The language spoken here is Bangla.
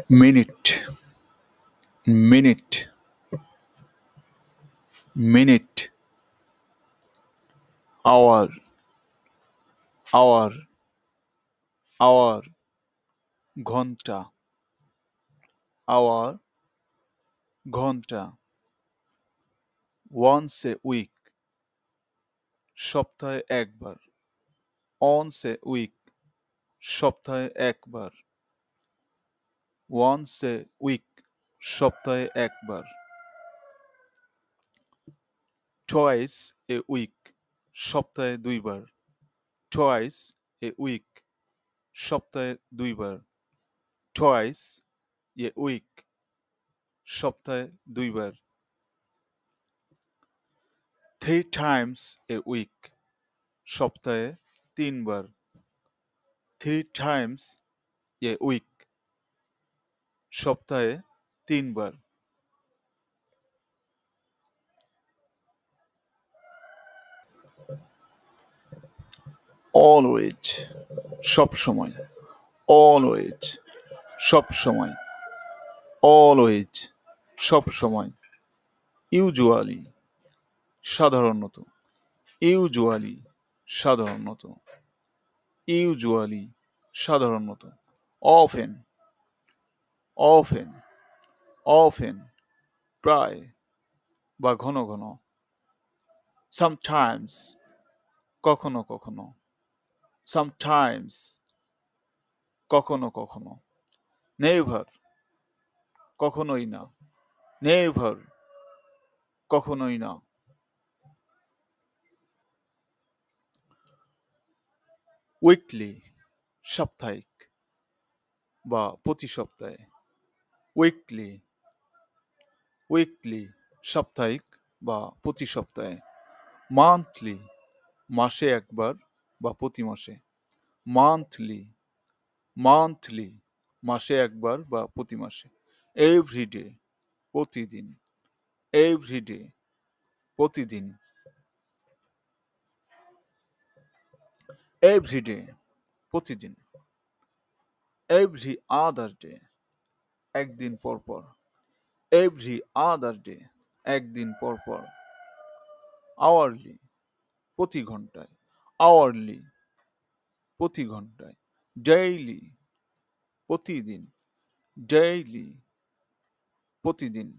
minute, minute, minute, hour, hour, hour, ঘন্টা, hour, ঘন্টা, once a week, সপ্তাহে একবার, once a week, সপ্তাহে একবার, once a week, সপ্তাহে একবার, twice a week, সপ্তাহে দুইবার, twice a week, সপ্তাহে দুইবার, twice a week, সপ্তাহে দুইবার, three times a week, সপ্তাহে তিনবার, three times a week, সপ্তাহে তিনবার, always, সবসময়, always, সবসময়, always, সবসময়, usually, সাধারণত, usually, সাধারণত, usually, সাধারণত, often, often, often, প্রায় বা ঘন ঘন, sometimes, কখনো কখনো, sometimes, কখনো কখনো, never, কখনোই না, never, কখনোই না, weekly, সাপ্তাহিক বা প্রতি সপ্তাহে, weekly, weekly, সাপ্তাহিক বা প্রতি সপ্তাহে, monthly, মাসে একবার বা প্রতি মাসে, monthly, monthly, মাসে একবার বা প্রতি মাসে, everyday, প্রতিদিন, everyday, প্রতিদিন, everyday, প্রতিদিন, every other day, একদিন পর পর, every other day, একদিন পর পর, hourly, প্রতি ঘন্টায়, hourly, প্রতি ঘন্টায়, daily, প্রতিদিন, daily, প্রতিদিন,